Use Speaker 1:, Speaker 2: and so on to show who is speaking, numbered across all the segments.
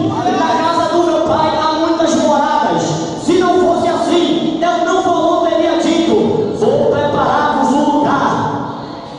Speaker 1: Na casa do meu pai há muitas moradas. Se não fosse assim, eu não teria dito: vou preparar-vos um lugar.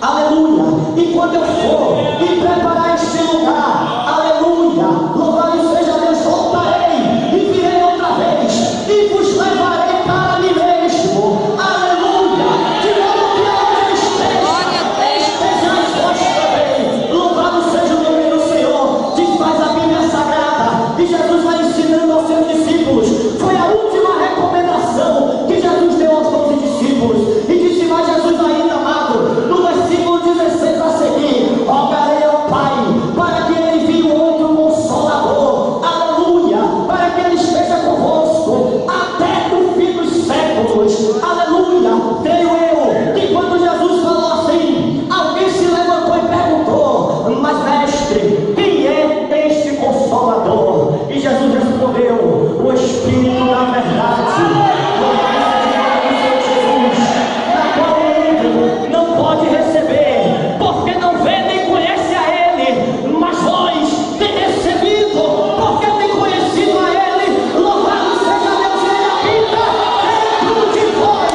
Speaker 1: Aleluia. E quando eu for e preparar este lugar, aleluia, louvado seja Deus, voltarei e virei outra vez e vos levarei para mim mesmo. Aleluia. De modo que aonde estejais vós também. Louvado seja o nome do Senhor. Diz mais a Bíblia Sagrada, e Jesus vai ensinando aos seus discípulos. Foi a última recomendação que Jesus deu aos 12 discípulos. E disse mais Jesus ainda, amado, no versículo 16 a seguir: rogarei ao Pai para que ele envie um outro Consolador, aleluia, para que ele esteja convosco até o fim dos séculos, aleluia. Creio eu que quando Jesus falou assim, alguém se levantou e perguntou: mas mestre, quem é este Consolador? E Jesus respondeu: o Espírito da verdade, não pode receber, porque não vê nem conhece a Ele, mas vós tem recebido, porque tem conhecido a Ele. Louvado seja Deus, Ele habita dentro de vós,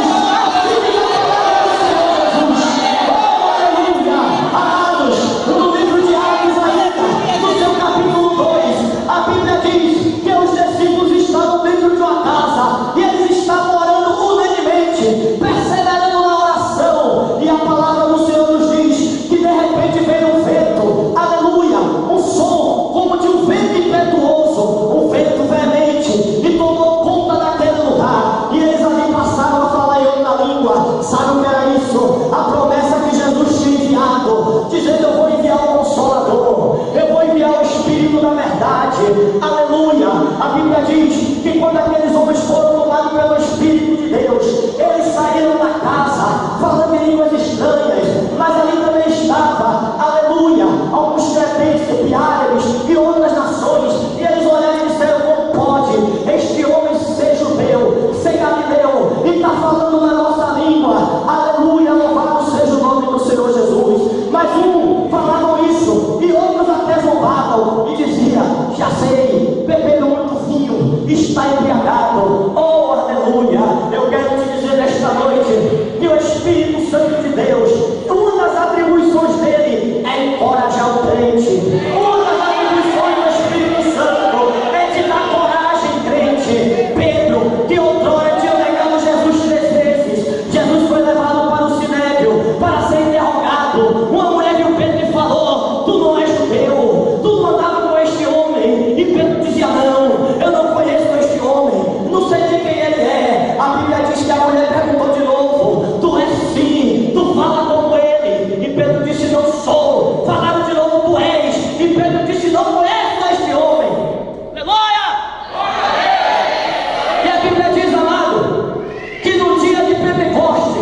Speaker 1: assim na palavra do Senhor Jesus. Oh, aleluia. Amados, no livro de Atos ainda, no seu capítulo 2, a Bíblia diz que os discípulos estavam dentro de uma casa e eles estavam orando unanimemente, perseverando na oração, e a palavra do Senhor nos diz que de repente veio um vento, aleluia, um som como de um vento impetuoso, um vento veemente, e tomou conta daquele lugar, e eles ali passaram a falar em outra língua. Sabe o que era isso? A promessa que Jesus tinha enviado, dizendo: eu vou enviar o Consolador, eu vou enviar o Espírito da verdade, aleluia. A Bíblia diz que quando aqueles homens foram tomados pelo Espírito de Deus, eles saíram da casa falando em línguas estranhas, mas ali também estava, aleluia, alguns cretentes, piários e outras nações, e eles olharam e disseram: como pode este homem ser judeu, ser galileu, e está falando na nossa língua? Aleluia, louvado seja o nome do Senhor Jesus. Mas falavam isso, e outros até zombavam e diziam: já sei, beberam muito vinho, está embriagado. Oh, aleluia. Eu quero te dizer nesta noite que o Espírito Santo de Deus, uma das atribuições dele é encorajar o crente. Uma das atribuições do Espírito Santo é de dar coragem, crente. Pedro, que outrora tinha negado Jesus 3 vezes, Jesus foi levado para o Sinédrio para ser interrogado. Uma mulher viu Pedro e falou: tu não és judeu, tu não andava com este homem. E Pedro dizia: não, eu não conheço este homem, não sei de quem ele é. A Bíblia diz que a mulher perguntou de novo: tu és sim, tu fala como ele? E Pedro disse: não sou. Falaram de novo: tu és. E Pedro disse: não conheço este homem. Aleluia! E a Bíblia diz, amado, que no dia de Pentecoste,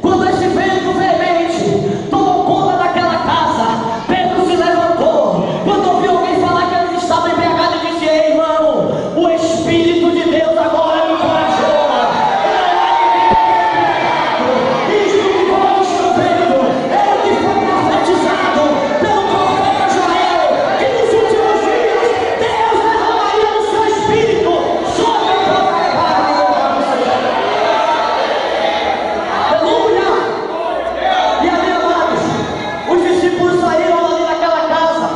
Speaker 1: quando esse vento veemente tomou conta daquela casa, Pedro se levantou. Quando ouviu alguém falar que eles estavam embriagados, e disse: ei, irmão, o Espírito de Deus agora me encorajou. Isto que vós estão vendo é o que foi profetizado pelo profeta Joel, que nos últimos dias Deus derramaria o seu Espírito sobre a própria carne. Aleluia! E ali, amados, os discípulos saíram ali daquela casa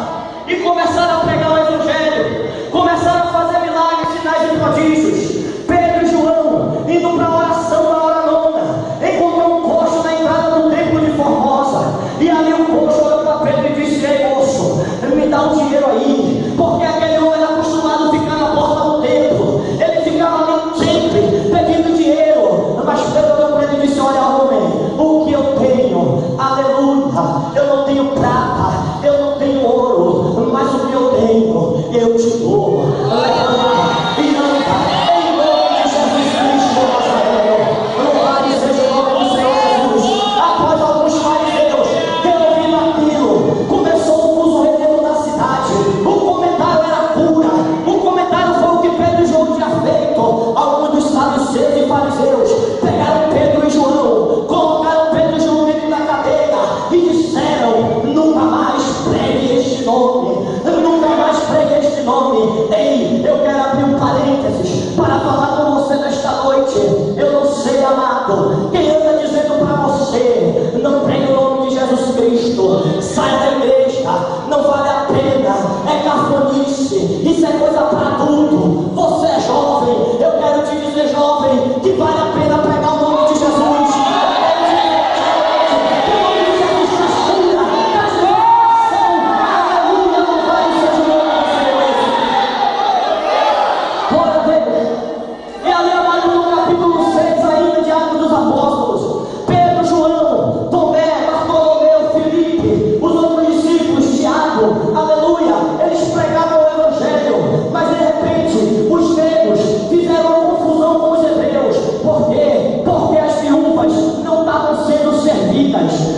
Speaker 1: e começaram a pregar o Evangelho, começaram a fazer milagres, sinais e prodígios. Pedro e João, indo para a oração na hora nona, encontrou um coxo na entrada do templo de Formosa, e ali o coxo olhou para Pedro e disse: ei, moço, me dá um dinheiro aí, porque aquele homem era acostumado a ficar na porta do templo, ele ficava ali sempre pedindo dinheiro. Mas Pedro olhou para ele e disse: olha, homem, o que eu tenho, aleluia, eu não tenho prata, eu não tenho ouro, mas o que eu tenho, eu te dou. Levanta e anda, em nome de Jesus Cristo de Nazaré. Louvado seja o nome do Senhor Jesus. Após alguns fariseus ter ouvido aquilo, começou o fuzuê dentro da cidade. O comentário era cura, o comentário foi o que Pedro e João tinham feito. Alguns dos saduceus e fariseus pegaram Pedro e João, colocaram Pedro e João dentro da cadeira e disseram: nunca mais pregue este nome, nunca mais pregue este nome. nome. Ei, eu quero abrir um parênteses para falar com você nesta noite. Eu não sei, amado, quem anda dizendo para você: não pregue o nome de Jesus Cristo, sai da igreja, não vale a pena, é cafonice, isso é coisa para adulto. Você é jovem, eu quero te dizer, jovem, que vale a pena pregar o nome de Jesus.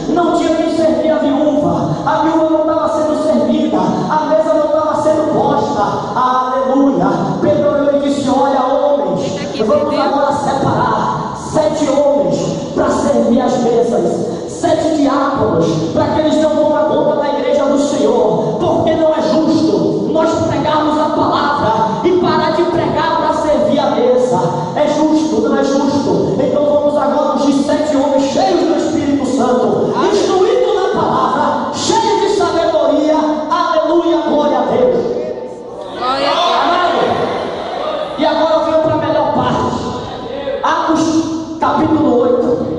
Speaker 1: Não tinha quem servir a viúva não estava sendo servida, a mesa não estava sendo posta. Aleluia. Pedro olhou e disse: olha, homens, vamos agora separar 7 homens para servir as mesas, 7 diáconos, para que eles não tomem conta da igreja do Senhor, porque não é justo nós pregarmos a palavra e parar de pregar para servir a mesa. É justo? Não é justo? Então vamos agora ungir 7 homens cheios do Espírito Santo, instruídos na palavra, cheios de sabedoria. Aleluia, glória a Deus. Amado, e agora eu venho para a melhor parte. Atos capítulo 8.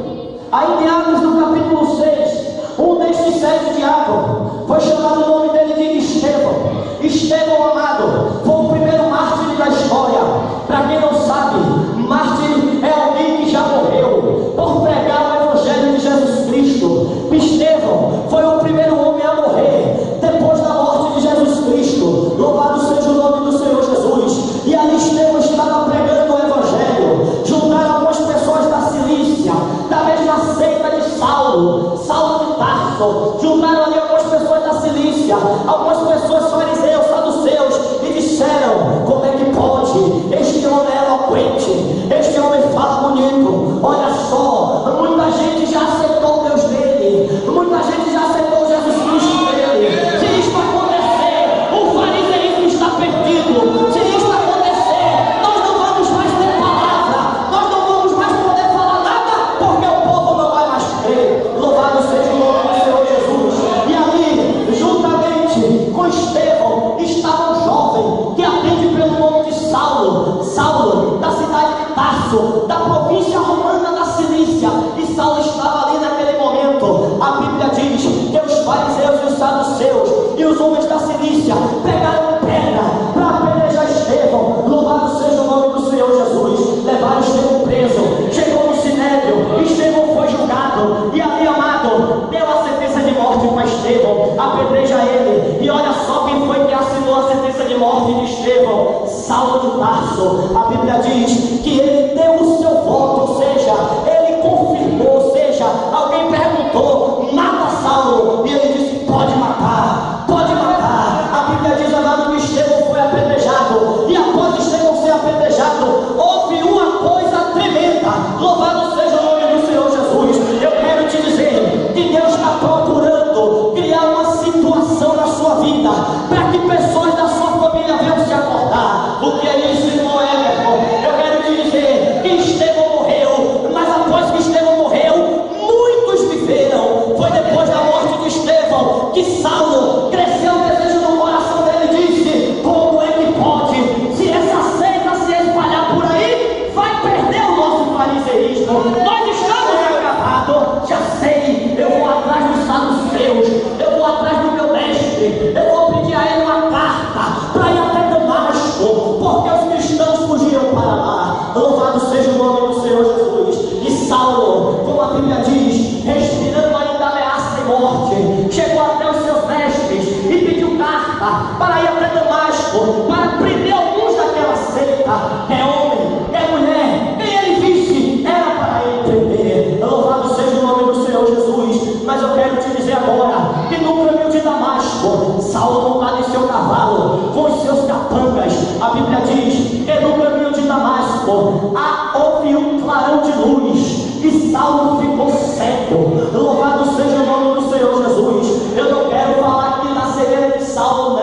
Speaker 1: Ainda em Atos no capítulo 6, um destes 7 diáconos foi chamado, o nome dele de Estevão. Estevão, amado, foi o primeiro mártir da história. Para quem não sabe, mártir é alguém que já morreu por pregar o evangelho de Jesus Cristo. Estevão foi o primeiro homem a morrer depois da morte de Jesus Cristo. Louvado seja o nome do Senhor Jesus. E ali Estevão estava pregando o evangelho. Juntaram algumas pessoas da Cilícia, da mesma seita de Saulo de Tarso. Juntaram ali algumas pessoas da Cilícia, algumas pessoas fariseus, saduceus, e disseram: como é que pode? Este homem é eloquente, este homem fala bonito. Olha só, muita gente já aceitou o Deus dele, muita gente já aceitou Jesus Cristo dele. Se isso acontecer, o fariseísmo está perdido. Se isso acontecer, nós não vamos mais ter palavra, nós não vamos mais poder falar nada, porque o povo não vai mais crer. Louvado seja o nome do Senhor Jesus. E ali, juntamente com Estevão, estava um jovem que atende pelo nome de Saulo, da cidade de Tarso, da província romana da Cilícia. E Saulo estava ali naquele momento. A Bíblia diz que os fariseus e os saduceus e os homens da Cilícia pegaram pedra para apedrejar Estevão. Louvado seja o nome do Senhor Jesus. Levaram Estevão preso, chegou no sinédrio, Estevão foi julgado, e ali, amado, deu a sentença de morte para Estevão, apedreja ele. E olha só quem foi que assinou a sentença de morte de Estevão: Saulo de Tarso. A Bíblia diz que ele deu o seu voto, ou seja, ele confirmou, ou seja, alguém perguntou: mata Saulo, e ele disse: pode matar, pode matar. A Bíblia diz, amado, que Estevão foi apedrejado, e após Estevão ser apedrejado, houve uma coisa tremenda. Louvado seja o nome do Senhor Jesus. Eu quero te dizer que Deus está procurando criar uma situação na sua vida, para que pessoas da sua família venham se acordar. O que é isso, irmão Everton? Eu quero te dizer que Estevão morreu, mas após que Estevão morreu, muitos viveram. Foi depois da morte de Estevão que Saulo cresceu o desejo no coração dele e disse: como é que pode? Se essa seita se espalhar por aí, vai perder o nosso fariseísmo. Nós estamos acabados. Já sei, eu vou atrás dos saduceus, eu vou atrás do meu mestre, eu vou pedir a ele uma carta para ir até Damasco, porque os cristãos fugiram para lá. Louvado seja o nome do Senhor Jesus. E Saulo, como a Bíblia diz, respirando ainda ameaça e morte, chegou até os seus mestres e pediu carta para ir até Damasco, para prender alguns daquela seita. É homem, é mulher, quem ele visse era para ele prender. Louvado seja o nome do Senhor Jesus. Mas eu quero te dizer agora que no caminho de Damasco, Saulo montado em seu cavalo, com os seus capangas, a Bíblia diz que no caminho de Damasco houve um clarão de luz e Saulo ficou cego. Louvado seja o nome do Senhor Jesus. Eu não quero falar aqui da cegueira de Saulo,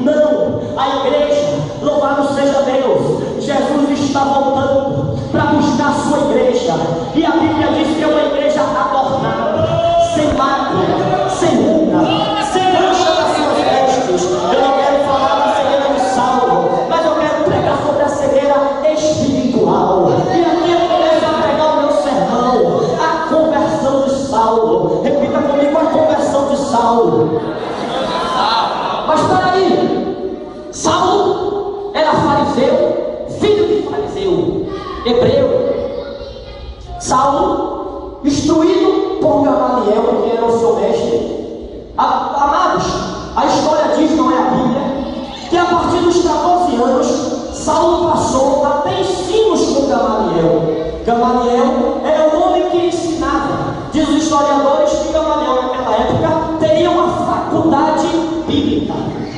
Speaker 1: não. A igreja está voltando para buscar a sua igreja. E a Bíblia diz que é uma igreja adornada, sem mácula, sem ruga, sem mancha das suas vestes. Eu não quero falar da cegueira de Saulo, mas eu quero pregar sobre a cegueira espiritual. E aqui eu começo a pregar o meu sermão, a conversão de Saulo. Repita comigo: a conversão de Saulo. Mas espera aí, Saulo era fariseu, filho de fariseu, hebreu. Saulo, instruído por Gamaliel, que era o seu mestre. Amados, a história diz, não é a Bíblia, que a partir dos 14 anos, Saulo passou a ter ensinos com Gamaliel. Gamaliel era o homem que ensinava. Diz os historiadores que Gamaliel naquela época teria uma faculdade bíblica.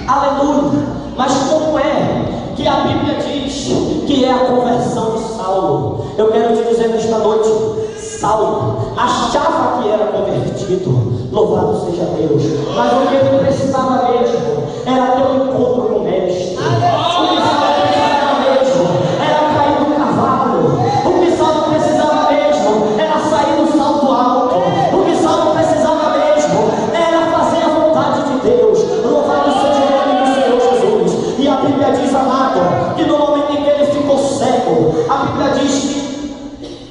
Speaker 1: Aleluia! Mas como é que a Bíblia diz que é a conversão de Saulo? Eu quero te dizer nesta noite: Saulo achava que era convertido, louvado seja Deus, mas o que ele precisava mesmo era ter um encontro com o mestre. O que Saulo precisava mesmo era cair do cavalo. O que Saulo precisava mesmo era sair do salto alto. O que Saulo precisava mesmo era fazer a vontade de Deus. Louvado seja o nome do Senhor Jesus. E a Bíblia diz, amado, que no momento em que ele ficou cego, a Bíblia diz que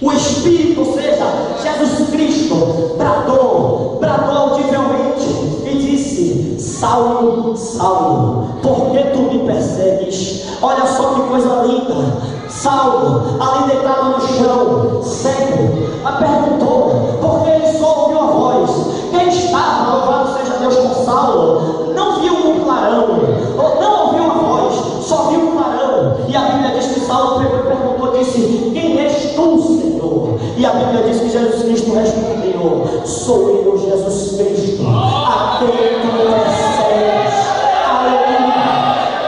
Speaker 1: o Espírito, ou seja, Jesus Cristo, bradou audivelmente e disse: Saulo, Saulo, por que tu me persegues? Olha só que coisa linda. Saulo, ali deitado no chão, cego, perguntou, porque ele só ouviu a voz. Quem estava, louvado seja Deus, com Saulo, não viu um clarão, não ouviu a voz, só viu um clarão. E a Bíblia diz que Saulo perguntou, disse: quem és tu, Senhor? E a Bíblia diz que Jesus Cristo respondeu: sou eu, Jesus Cristo, a quem tu persegues. Aleluia!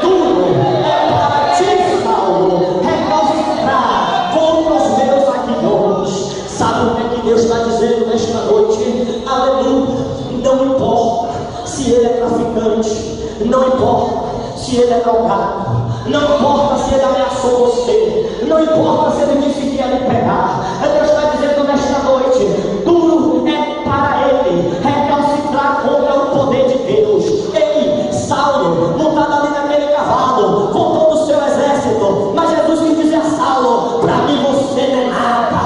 Speaker 1: Tudo é para ti, Saulo, recalcitrar contra os meus aguilhões. Sabe o que é que Deus está dizendo nesta noite? Aleluia! Não importa se ele é traficante, não importa se ele é drogado, não importa se ele ameaçou você, não importa se ele disse que ia lhe pegar. Deus está dizendo nesta noite: duro é para ele recalcitrar contra o poder de Deus. Ei, Saulo, montado ali naquele cavalo, com todo o seu exército, mas Jesus quis dizer a Saulo: para mim você não é nada,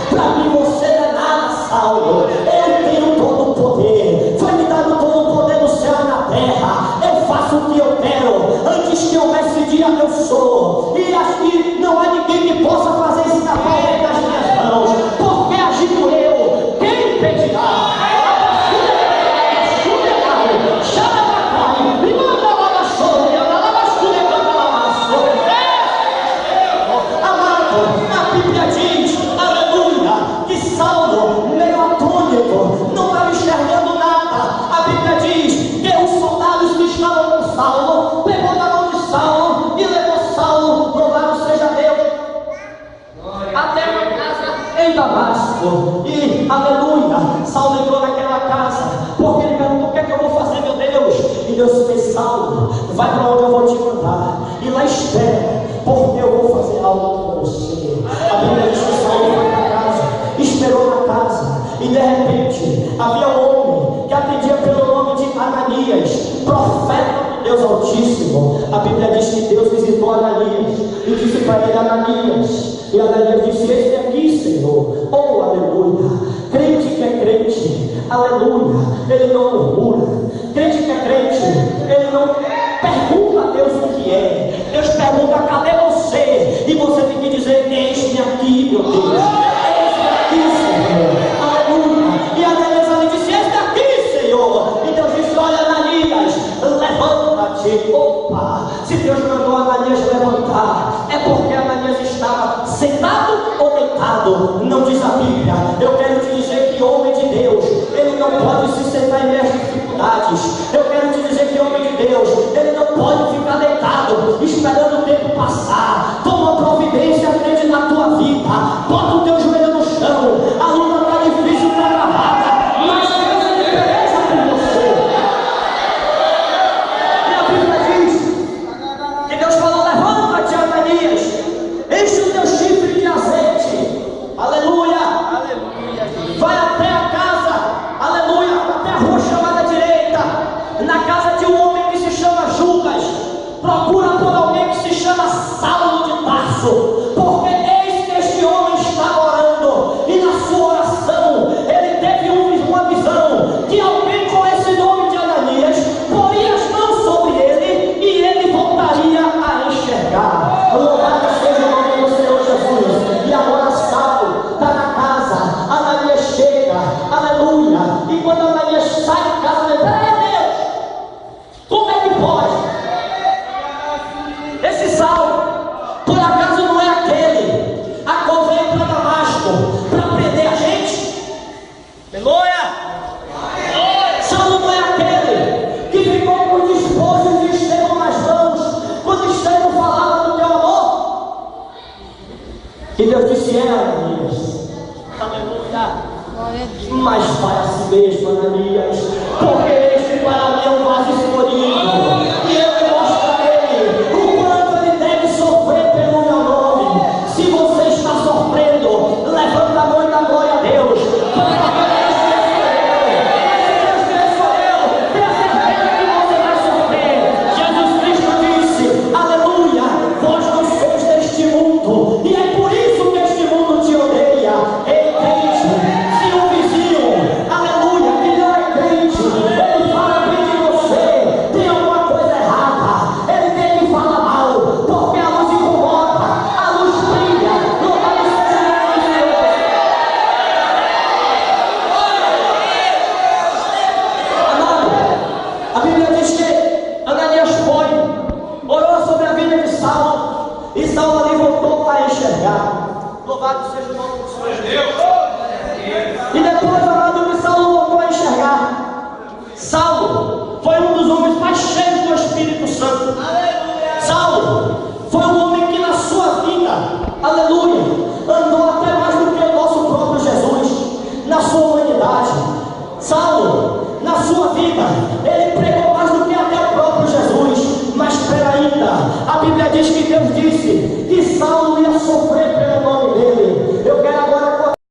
Speaker 1: para mim você não é nada, Saulo. Eu tenho todo o poder, foi me dado todo o poder no céu e na terra. Eu faço o que eu quero, antes que houvesse dia eu sou, e aqui não há ninguém que possa fazer escapar das minhas mãos, porque agindo eu, quem impedirá? Amado, a Bíblia diz, aleluia, que Saulo, meio atônito, não estava enxergando nada. A Bíblia diz que os soldados que estavam com Saulo pegou na mão de Saulo e levou Saulo, louvado seja Deus, até uma casa em Damasco. E aleluia, Saulo entrou naquela casa, porque ele perguntou: o que é que eu vou fazer, meu Deus? E Deus fez: Saulo, vai para onde eu vou te mandar, e lá espera, porque eu vou fazer algo com você. A Bíblia diz que Saulo foi para casa, esperou na casa, e de repente havia um homem que atendia pelo nome de Ananias, profeta do Deus Altíssimo. A Bíblia diz que Deus visitou Ananias e disse para ele: Ananias. E Ananias disse: esse aqui, Senhor. Oh, aleluia! Crente que é crente, aleluia, ele não murmura. Crente que é crente, ele não pergunta a Deus o que é. Deus pergunta: cadê você? E você tem que dizer: eis-me aqui, meu Deus, eis-me aqui, Senhor. Aleluia! E Ananias ali disse: eis-me aqui, Senhor. E Deus disse: olha, Ananias, levanta-te. Opa! Se Deus mandou Ananias levantar, é porque Ananias estava sentado ou deitado? Não diz a Bíblia. Eu quero te dizer que homem de Deus, ele não pode se sentar em minhas dificuldades. Eu quero te dizer que homem de Deus, ele não pode ficar deitado esperando o tempo passar. Toma providência grande na tua vida, bota o teu joelho no chão. A luta está difícil, está travada, mas Deus ele preza por você. E a Bíblia diz que Deus falou: levanta-te, Ananias, enche os teus E Deus disse: Ananias, aleluia. Mas vai assim mesmo, Ananias, porque este para mim é um vaso escolhido, e eu mostrarei o quanto ele deve sofrer pelo meu nome. Se você está sofrendo, levanta a mão e dá glória a Deus. E é por isso que este mundo te odeia. Ei, crente, se um vizinho, aleluia, que não é crente, ele fala bem de você, tem alguma coisa errada, ele tem que falar mal, porque a luz incomoda, a luz brilha, louvado seja o nome de Deus. Amado, a Bíblia diz que Ananias foi, orou sobre a vida de Saulo, e Saulo ali voltou a enxergar. Louvado seja o nome do Senhor Deus. E depois, amado, que Saulo voltou a enxergar. Saulo foi um dos homens mais cheios do Espírito Santo. Saulo foi um homem que na sua vida, aleluia,